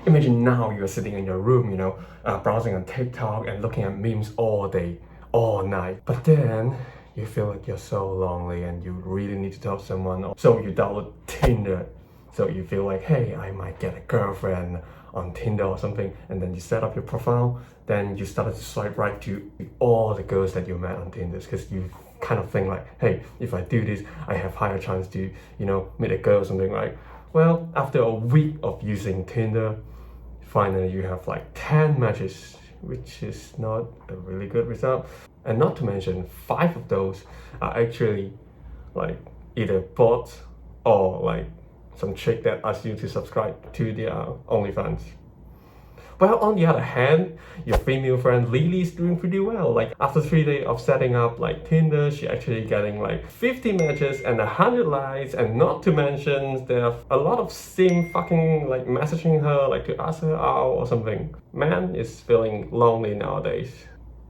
Imagine now you're sitting in your room, browsing on TikTok and looking at memes all day, all night. But then you feel like you're so lonely and you really need to talk to someone. So you download Tinder. So you feel like, hey, I might get a girlfriend on Tinder or something. And then you set up your profile. Then you started to swipe right to all the girls that you met on Tinder because you kind of think like, hey, if I do this, I have higher chance to, meet a girl or something like. Well, after a week of using Tinder, finally you have like 10 matches, which is not a really good result. And not to mention, 5 of those are actually like either bots or like some chick that asks you to subscribe to their OnlyFans. Well, on the other hand, your female friend Lily is doing pretty well. Like after 3 days of setting up like Tinder, she actually getting like 50 matches and 100 likes, and not to mention there are a lot of sim fucking like messaging her like to ask her out or something. Man is feeling lonely nowadays.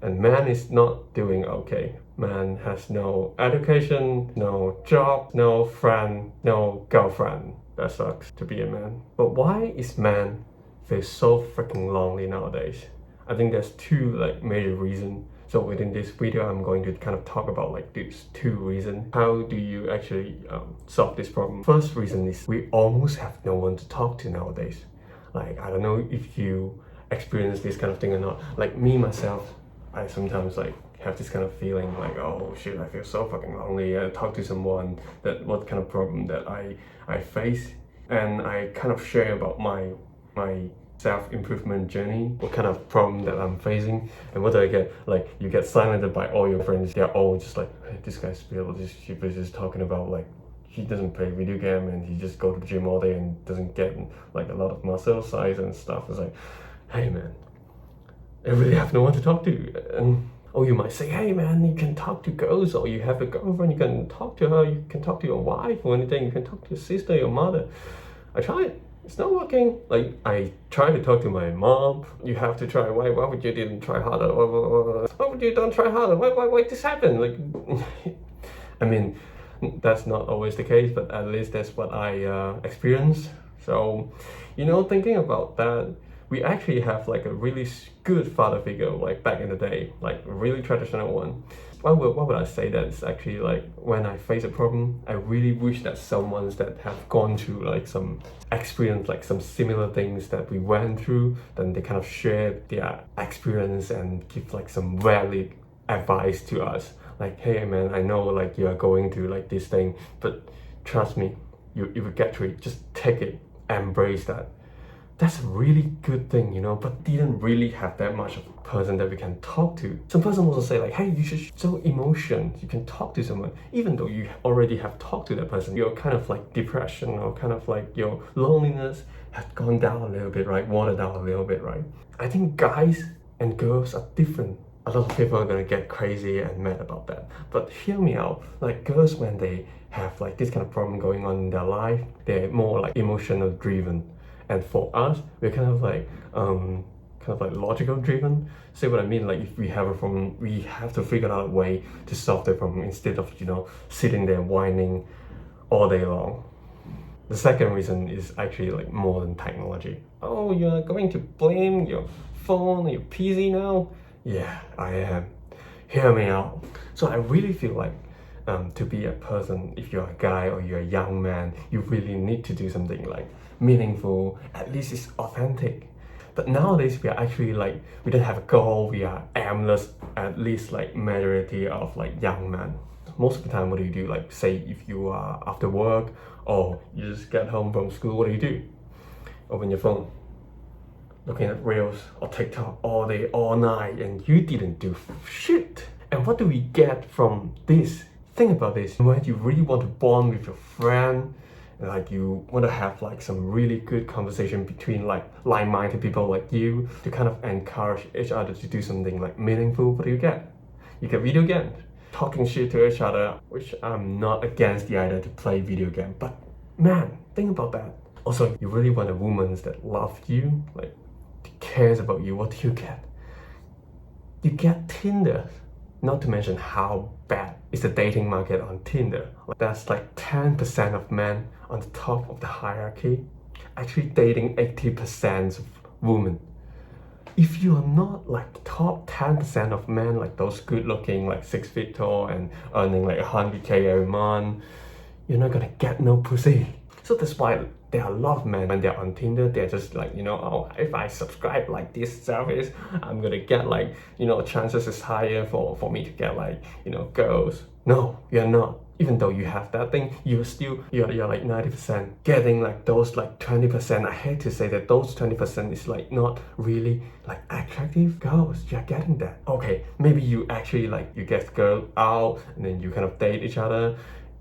And man is not doing okay. Man has no education, no job, no friend, no girlfriend. That sucks to be a man. But why is man feel so freaking lonely nowadays? I think there's 2 like major reasons. So within this video, I'm going to kind of talk about like these 2 reasons. How do you actually solve this problem? First reason is we almost have no one to talk to nowadays. Like, I don't know if you experience this kind of thing or not. Like me, myself, I sometimes like have this kind of feeling like, oh shit, I feel so fucking lonely. I talk to someone that what kind of problem that I face, and I kind of share about my self-improvement journey, what kind of problem that I'm facing, and what do I get? Like, you get silenced by all your friends. They're all just like, hey, this guy's just talking about like he doesn't play video game and he just go to the gym all day and doesn't get like a lot of muscle size and stuff. It's like, hey man, I really have no one to talk to. And or you might say, hey man, you can talk to girls, or you have a girlfriend, you can talk to her, you can talk to your wife or anything, you can talk to your sister, your mother. I tried. It's not working. Like, I tried to talk to my mom. You have to try. Why would you didn't try harder? Why would you don't try harder? Why this happen? Like, I mean, that's not always the case, but at least that's what I experienced. So, thinking about that, we actually have like a really good father figure like back in the day, like a really traditional one. Why would I say that? It's actually like when I face a problem, I really wish that someone that have gone through like some experience, like some similar things that we went through, then they kind of share their experience and give like some valid advice to us. Like, hey man, I know like you are going through like this thing, but trust me, you will get through it. Just take it, embrace that. That's a really good thing, but didn't really have that much of a person that we can talk to. Some person also say like, hey, you should show emotion. You can talk to someone. Even though you already have talked to that person, your kind of like depression or kind of like your loneliness has gone down a little bit, right? Watered down a little bit, right? I think guys and girls are different. A lot of people are gonna get crazy and mad about that. But hear me out. Like girls, when they have like this kind of problem going on in their life, they're more like emotional driven. And for us, we're kind of like logical driven. See what I mean? Like if we have a problem, we have to figure out a way to solve the problem instead of sitting there whining all day long. The second reason is actually like modern technology. Oh, you're going to blame your phone or your PC now? Yeah, I am. Hear me out. So I really feel like to be a person, if you're a guy or you're a young man, you really need to do something like meaningful, at least it's authentic. But nowadays we are actually like, we don't have a goal, we are aimless, at least like majority of like young men. Most of the time, what do? Like say if you are after work or you just get home from school, what do? Open your phone, looking at reels or TikTok all day, all night, and you didn't do shit. And what do we get from this? Think about this. When you really want to bond with your friend, like you want to have like some really good conversation between like-minded people like you to kind of encourage each other to do something like meaningful, what do you get? You get video games, talking shit to each other, which I'm not against the idea to play video game, but man, think about that. Also, you really want a woman that loves you, like cares about you, what do you get? You get Tinder. Not to mention how bad is the dating market on Tinder. That's like 10% of men on the top of the hierarchy. actually dating 80% of women. If you are not like the top 10% of men, like those good looking, like 6 feet tall and earning like 100K every month, you're not gonna get no pussy. So that's why there are a lot of men when they're on Tinder, they're just like, oh, if I subscribe like this service, I'm gonna get like, chances is higher for me to get like, girls. No, you're not. Even though you have that thing, you're like 90% getting like those like 20%. I hate to say that those 20% is like not really like attractive girls. You're getting that. Okay, maybe you actually like you get the girl out and then you kind of date each other.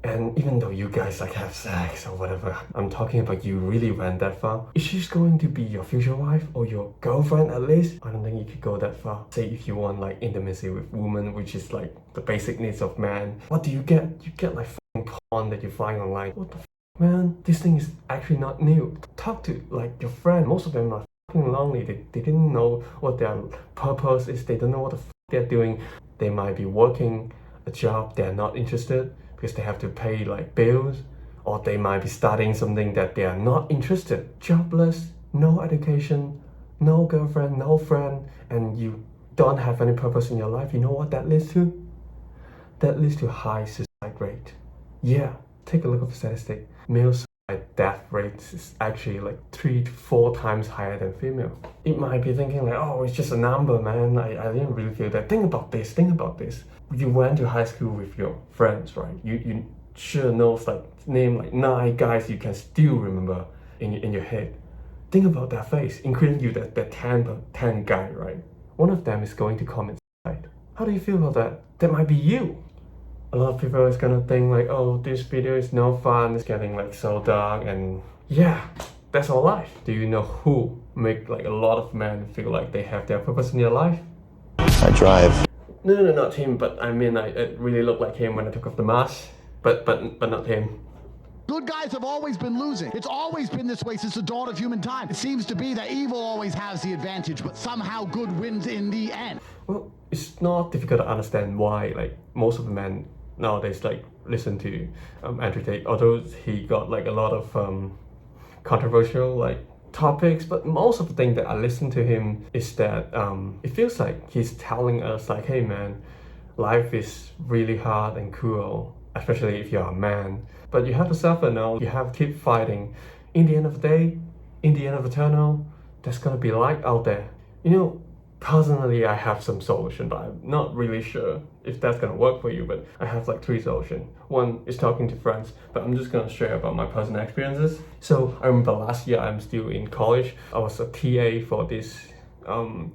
And even though you guys like have sex or whatever, I'm talking about you really went that far. Is she going to be your future wife or your girlfriend at least? I don't think you could go that far. Say if you want like intimacy with women, which is like the basic needs of man, what do you get? You get like f***ing porn that you find online. What the f***, man? This thing is actually not new. Talk to like your friend. Most of them are f***ing lonely. They didn't know what their purpose is. They don't know what the f*** they're doing. They might be working a job they're not interested because they have to pay like bills, or they might be studying something that they are not interested. Jobless, no education, no girlfriend, no friend, and you don't have any purpose in your life. You know what that leads to? That leads to high suicide rate. Yeah, take a look at the statistic. Male suicide death rate is actually like 3 to 4 times higher than female. It might be thinking like, oh, it's just a number, man. I didn't really feel that. Think about this. You went to high school with your friends, right? You sure knows like name like 9 guys you can still remember in your head. Think about that face, including you, that 10 guy, right? One of them is going to commit suicide. How do you feel about that? That might be you. A lot of people is gonna think like, oh, this video is no fun, it's getting like so dark, and yeah, that's our life. Do you know who make like a lot of men feel like they have their purpose in their life? I drive. No, not him, but I mean, it really looked like him when I took off the mask, but not him. Good guys have always been losing. It's always been this way since the dawn of human time. It seems to be that evil always has the advantage, but somehow good wins in the end. Well, it's not difficult to understand why like most of the men nowadays like listen to Andrew Tate, although he got like a lot of controversial like topics, but most of the thing that I listen to him is that it feels like he's telling us like, hey man, life is really hard and cruel, especially if you're a man, but you have to suffer now, you have to keep fighting. In the end of the day, in the end of the tunnel, there's gonna be light out there. Personally, I have some solution, but I'm not really sure if that's gonna work for you, but I have like 3 solutions. One is talking to friends, but I'm just gonna share about my personal experiences. So I remember last year, I'm still in college. I was a TA for this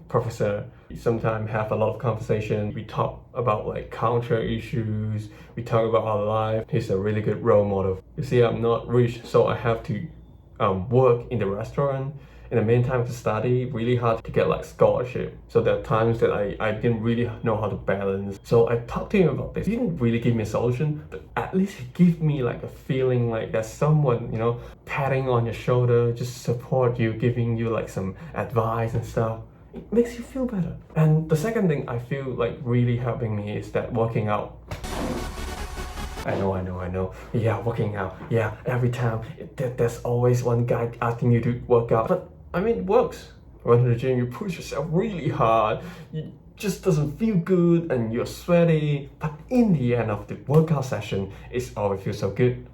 professor. We sometimes have a lot of conversation. We talk about like culture issues. We talk about our life. He's a really good role model. You see, I'm not rich, so I have to work in the restaurant. In the meantime, to study really hard to get like scholarship. So there are times that I didn't really know how to balance. So I talked to him about this. He didn't really give me a solution, but at least he gave me like a feeling like there's someone, patting on your shoulder, just support you, giving you like some advice and stuff. It makes you feel better. And the second thing I feel like really helping me is that working out. I know. Yeah, working out. Yeah, every time there's always one guy asking you to work out. But I mean, it works. When to the gym, you push yourself really hard. It just doesn't feel good and you're sweaty. But in the end of the workout session, it always feels so good.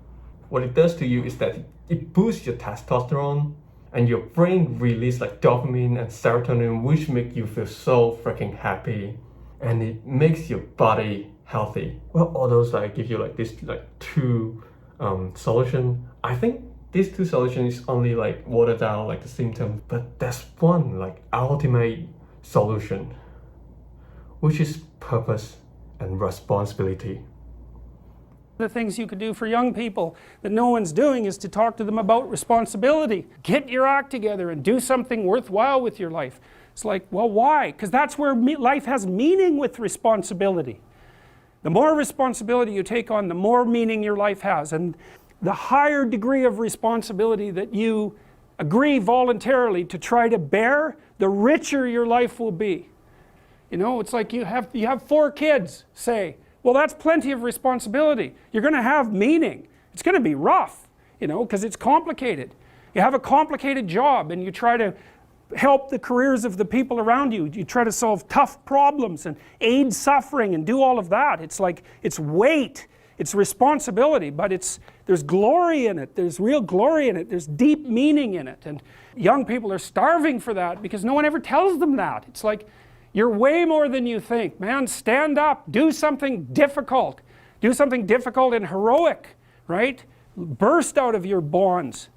What it does to you is that it boosts your testosterone and your brain releases like dopamine and serotonin, which make you feel so freaking happy. And it makes your body healthy. Well, all those like give you like this like 2 solution. I think these 2 solutions only like water down like the symptom, but there's one like ultimate solution, which is purpose and responsibility. The things you could do for young people that no one's doing is to talk to them about responsibility. Get your act together and do something worthwhile with your life. It's like, well, why? Because that's where life has meaning with responsibility. The more responsibility you take on, the more meaning your life has. And the higher degree of responsibility that you agree voluntarily to try to bear, the richer your life will be. It's like you have 4 kids, say. Well, that's plenty of responsibility. You're going to have meaning. It's going to be rough, because it's complicated. You have a complicated job and you try to help the careers of the people around you. You try to solve tough problems and aid suffering and do all of that. It's like, it's weight, it's responsibility, but there's glory in it, there's real glory in it, there's deep meaning in it. And young people are starving for that because no one ever tells them that. It's like, you're way more than you think, man. Stand up, do something difficult. Do something difficult and heroic, right? Burst out of your bonds.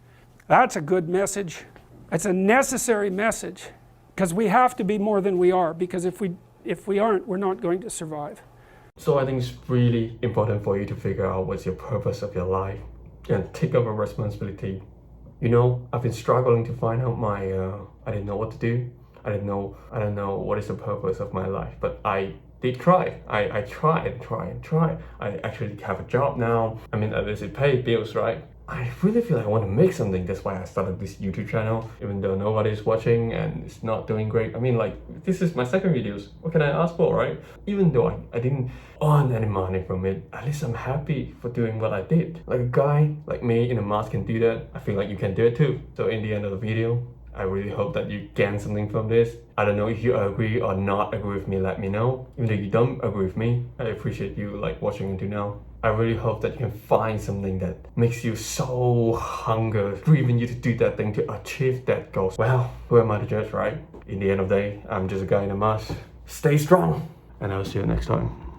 That's a good message. It's a necessary message, because we have to be more than we are, because if we aren't, we're not going to survive. So I think it's really important for you to figure out what's your purpose of your life and take up a responsibility. You know, I've been struggling to find out I didn't know what to do. I don't know what is the purpose of my life, but I did try. I try. I actually have a job now. I mean, at least it pays bills, right? I really feel like I want to make something. That's why I started this YouTube channel, even though nobody's watching and it's not doing great. I mean, like, this is my second videos. What can I ask for, right? Even though I didn't earn any money from it, at least I'm happy for doing what I did. Like a guy like me in a mask can do that. I feel like you can do it too. So in the end of the video, I really hope that you gain something from this. I don't know if you agree or not agree with me, let me know. Even though you don't agree with me, I appreciate you like watching until now. I really hope that you can find something that makes you so hunger, driven you to do that thing to achieve that goal. Well, who am I to judge, right? In the end of the day, I'm just a guy in a mask. Stay strong, and I'll see you next time.